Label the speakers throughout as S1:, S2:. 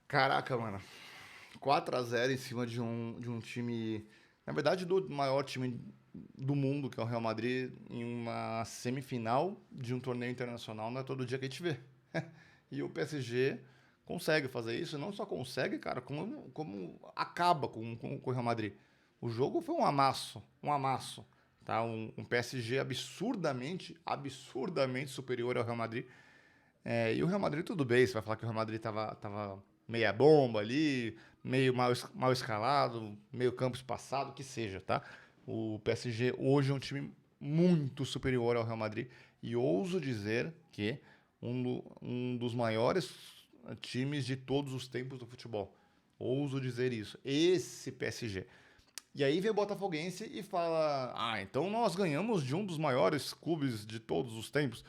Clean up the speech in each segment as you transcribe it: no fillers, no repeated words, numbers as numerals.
S1: Caraca, mano. 4-0 em cima de um time, na verdade, do maior time do mundo, que é o Real Madrid, em uma semifinal de um torneio internacional, não é todo dia que a gente vê. E o PSG consegue fazer isso, não só consegue, cara, como acaba com o Real Madrid. O jogo foi um amasso, tá? Um PSG absurdamente superior ao Real Madrid. E o Real Madrid, tudo bem, você vai falar que o Real Madrid tava meia bomba ali, meio mal escalado, meio campo espaçado, que seja, tá? O PSG hoje é um time muito superior ao Real Madrid e ouso dizer que um dos maiores times de todos os tempos do futebol. Ouso dizer isso. Esse PSG. E aí vem o Botafoguense e fala: Ah, então nós ganhamos de um dos maiores clubes de todos os tempos.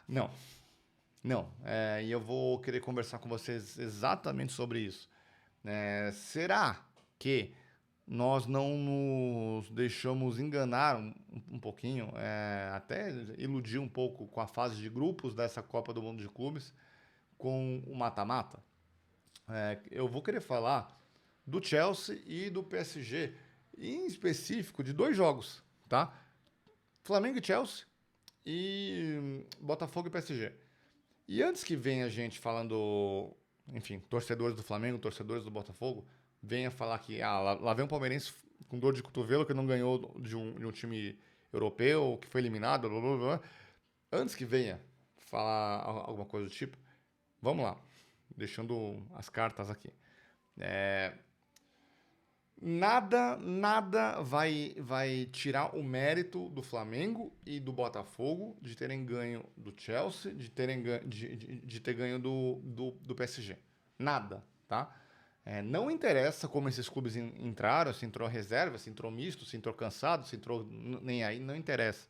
S1: Não, não, e eu vou querer conversar com vocês exatamente sobre isso. Será que nós não nos deixamos enganar um pouquinho, até iludir um pouco com a fase de grupos dessa Copa do Mundo de Clubes, com o mata-mata? Eu vou querer falar do Chelsea e do PSG, em específico de dois jogos, tá? Flamengo e Chelsea e Botafogo e PSG. E antes que venha gente falando, enfim, torcedores do Flamengo, torcedores do Botafogo, venha falar que lá vem um palmeirense com dor de cotovelo que não ganhou de um time europeu, que foi eliminado, blá, blá, blá. Antes que venha falar alguma coisa do tipo, vamos lá, deixando as cartas aqui. Nada vai tirar o mérito do Flamengo e do Botafogo de terem ganho do Chelsea, de ter ganho do PSG. Nada, tá? Não interessa como esses clubes entraram, se entrou reserva, se entrou misto, se entrou cansado, se entrou nem aí, não interessa.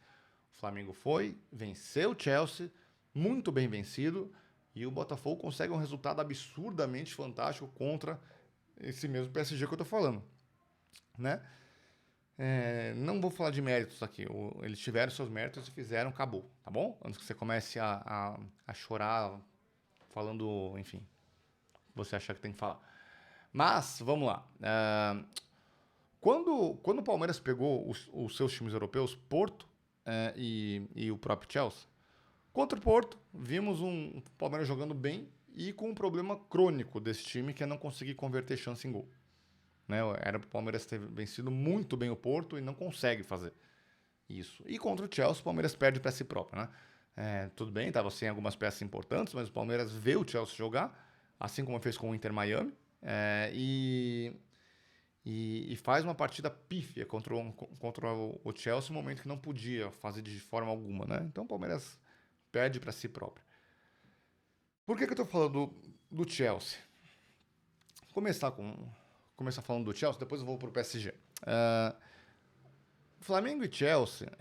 S1: O Flamengo foi, venceu o Chelsea, muito bem vencido, e o Botafogo consegue um resultado absurdamente fantástico contra esse mesmo PSG que eu tô falando, né? Não vou falar de méritos aqui. Eles tiveram seus méritos e fizeram, acabou, tá bom? Antes que você comece a chorar falando, enfim, você achar que tem que falar. Mas, vamos lá. Quando o Palmeiras pegou os seus times europeus, Porto e o próprio Chelsea, contra o Porto, vimos um Palmeiras jogando bem e com um problema crônico desse time, que é não conseguir converter chance em gol. Né? Era para o Palmeiras ter vencido muito bem o Porto e não consegue fazer isso. E contra o Chelsea, o Palmeiras perde para si próprio. Né? Tudo bem, estava sem algumas peças importantes, mas o Palmeiras vê o Chelsea jogar, assim como fez com o Inter Miami, e faz uma partida pífia contra o Chelsea, no momento que não podia fazer de forma alguma. Né? Então o Palmeiras perde para si próprio. Por que eu estou falando do Chelsea? Começar com começar falando do Chelsea, depois eu vou pro PSG. Flamengo e Chelsea,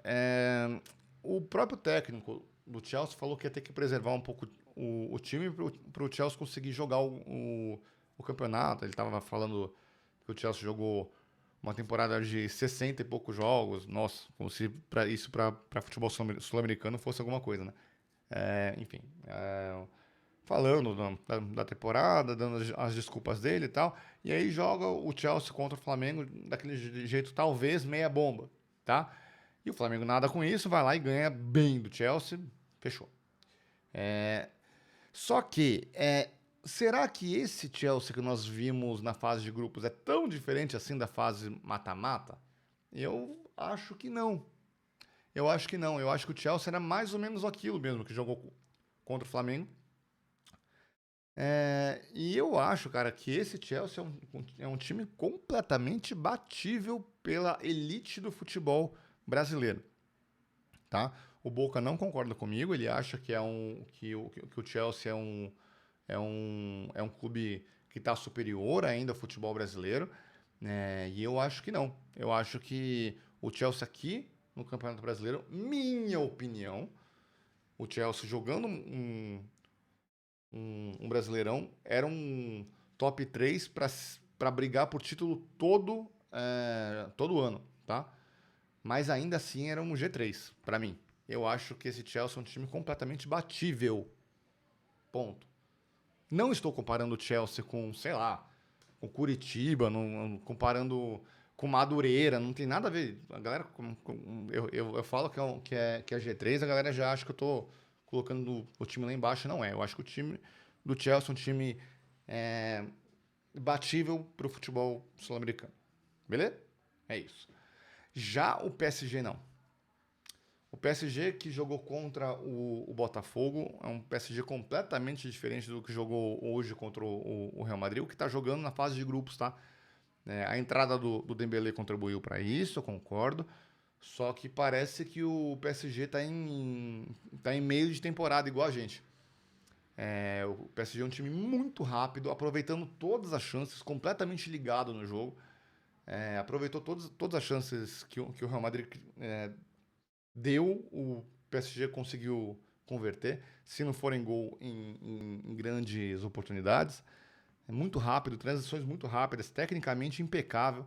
S1: o próprio técnico do Chelsea falou que ia ter que preservar um pouco o time para o Chelsea conseguir jogar o campeonato. Ele estava falando que o Chelsea jogou uma temporada de 60 e poucos jogos. Nossa, como se isso para futebol sul-americano fosse alguma coisa, né? Enfim, falando da temporada, dando as desculpas dele e tal. E aí joga o Chelsea contra o Flamengo daquele jeito, talvez meia bomba, tá? E o Flamengo nada com isso, vai lá e ganha bem do Chelsea, fechou. Só que, será que esse Chelsea que nós vimos na fase de grupos é tão diferente assim da fase mata-mata? Eu acho que não. Eu acho que não. Eu acho que o Chelsea era mais ou menos aquilo mesmo que jogou contra o Flamengo. E eu acho, cara, que esse Chelsea é um time completamente batível pela elite do futebol brasileiro, tá? O Boca não concorda comigo, ele acha que o Chelsea é um clube que está superior ainda ao futebol brasileiro, né? E eu acho que não. Eu acho que o Chelsea aqui no Campeonato Brasileiro, minha opinião, o Chelsea jogando um Brasileirão, era um top 3 para brigar por título todo ano, tá? Mas ainda assim era um G3 para mim. Eu acho que esse Chelsea é um time completamente batível. Ponto. Não estou comparando o Chelsea com, sei lá, com Curitiba, comparando com Madureira, não tem nada a ver. A galera, eu falo que é G3, a galera já acha que eu tô colocando o time lá embaixo. Não é. Eu acho que o time do Chelsea é um time é, batível pro futebol sul-americano. Beleza? É isso. Já o PSG não. O PSG que jogou contra o Botafogo é um PSG completamente diferente do que jogou hoje contra o Real Madrid, o que está jogando na fase de grupos, tá? A entrada do Dembélé contribuiu para isso, eu concordo. Só que parece que o PSG tá em meio de temporada, igual a gente. O PSG é um time muito rápido, aproveitando todas as chances, completamente ligado no jogo. Aproveitou todas as chances que o Real Madrid deu, o PSG conseguiu converter. Se não for em gol, em grandes oportunidades. É muito rápido, transições muito rápidas, tecnicamente impecável.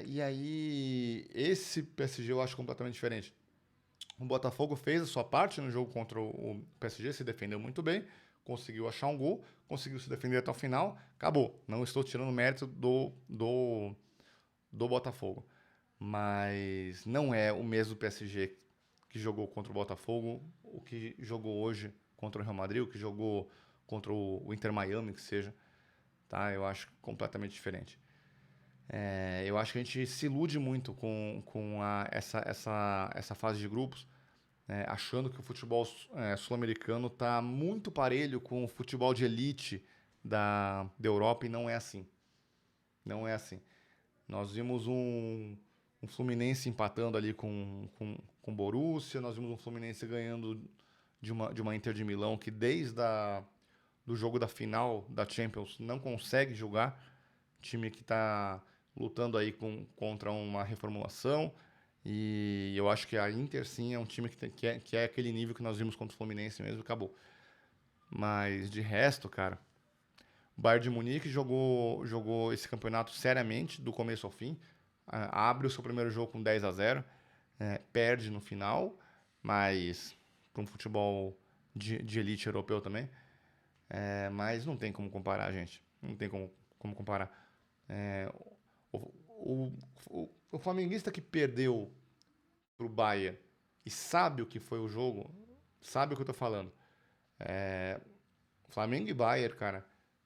S1: E aí, esse PSG eu acho completamente diferente. O Botafogo fez a sua parte no jogo contra o PSG, se defendeu muito bem, conseguiu achar um gol, conseguiu se defender até o final, acabou. Não estou tirando mérito do Botafogo. Mas não é o mesmo PSG que jogou contra o Botafogo, o que jogou hoje contra o Real Madrid, o que jogou contra o Inter Miami, que seja. Tá? Eu acho completamente diferente. Eu acho que a gente se ilude muito com essa fase de grupos, achando que o futebol sul-americano está muito parelho com o futebol de elite da Europa, e não é assim. Não é assim. Nós vimos um Fluminense empatando ali com o Borussia, nós vimos um Fluminense ganhando de uma Inter de Milão que desde do jogo da final da Champions não consegue jogar, time que está lutando aí contra uma reformulação, e eu acho que a Inter sim é um time que é aquele nível que nós vimos contra o Fluminense mesmo, acabou. Mas de resto, cara, o Bayern de Munique jogou esse campeonato seriamente, do começo ao fim. Abre o seu primeiro jogo com 10-0, perde no final, mas para um futebol de elite europeu também. Mas não tem como comparar, gente. Não tem como comparar. É, o, o flamenguista que perdeu pro Bayern e sabe o que foi o jogo, sabe o que eu tô falando. Flamengo e Bayern, cara,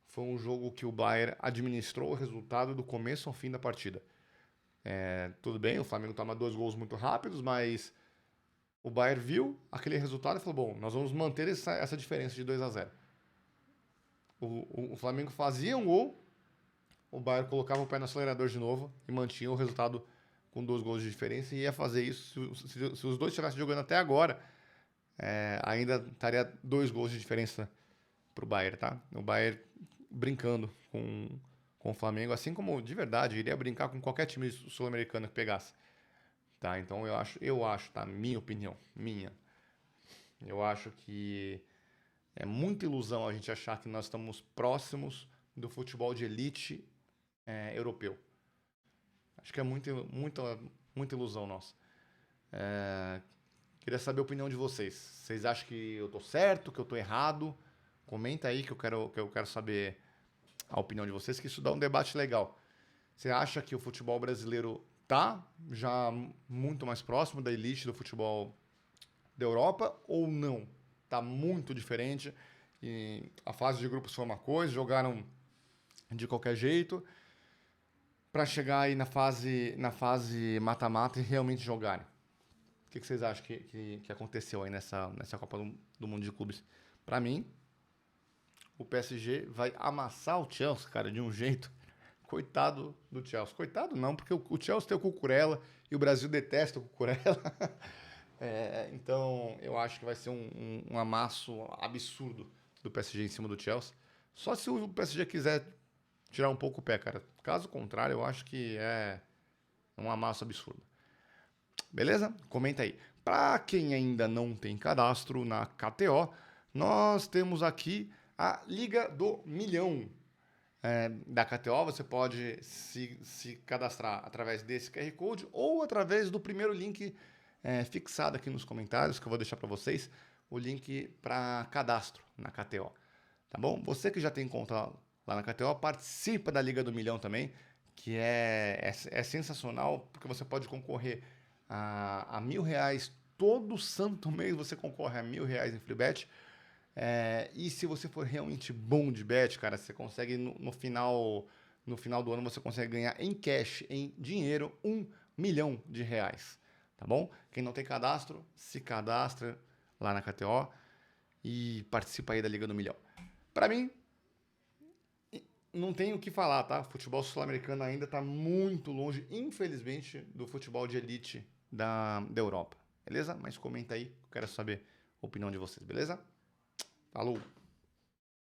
S1: foi um jogo que o Bayern administrou o resultado do começo ao fim da partida. Tudo bem, o Flamengo toma 2 gols muito rápidos, mas o Bayern viu aquele resultado e falou: bom, nós vamos manter essa diferença de 2-0. O Flamengo fazia um gol, o Bayern colocava o pé no acelerador de novo e mantinha o resultado com 2 gols de diferença, e ia fazer isso se os dois estivessem jogando até agora, ainda estaria 2 gols de diferença pro Bayern, tá? O Bayern brincando com o Flamengo, assim como de verdade iria brincar com qualquer time sul-americano que pegasse, tá? Então eu acho, tá? Minha opinião, eu acho que é muita ilusão a gente achar que nós estamos próximos do futebol de elite europeu. Acho que é muita ilusão nossa. Queria saber a opinião de vocês. Vocês acham que eu tô certo, que eu tô errado? Comenta aí que eu quero saber a opinião de vocês, que isso dá um debate legal. Você acha que o futebol brasileiro tá já muito mais próximo da elite do futebol da Europa ou não? Tá muito diferente, e a fase de grupos foi uma coisa, jogaram de qualquer jeito, para chegar aí na fase mata-mata e realmente jogarem. O que vocês acham que aconteceu aí nessa Copa do Mundo de Clubes? Para mim, o PSG vai amassar o Chelsea, cara, de um jeito. Coitado do Chelsea. Coitado não, porque o Chelsea tem o Cucurella e o Brasil detesta o Cucurella. Então, eu acho que vai ser um amasso absurdo do PSG em cima do Chelsea. Só se o PSG quiser tirar um pouco o pé, cara. Caso contrário, eu acho que é um amasso absurdo. Beleza? Comenta aí. Para quem ainda não tem cadastro na KTO, nós temos aqui a Liga do Milhão. Da KTO, você pode se cadastrar através desse QR Code ou através do primeiro link fixado aqui nos comentários, que eu vou deixar para vocês, o link para cadastro na KTO. tá bom? Você que já tem conta lá na KTO, participa da Liga do Milhão também, que é sensacional, porque você pode concorrer a R$ 1.000. Todo santo mês você concorre a R$ 1.000 em free bet. E se você for realmente bom de bet, cara, você consegue no final do ano você consegue ganhar em cash, em dinheiro, R$ 1 milhão. Tá bom? Quem não tem cadastro, se cadastra lá na KTO e participa aí da Liga do Milhão. Pra mim, não tem o que falar, tá? Futebol sul-americano ainda tá muito longe, infelizmente, do futebol de elite da Europa. Beleza? Mas comenta aí, eu quero saber a opinião de vocês, beleza? Falou!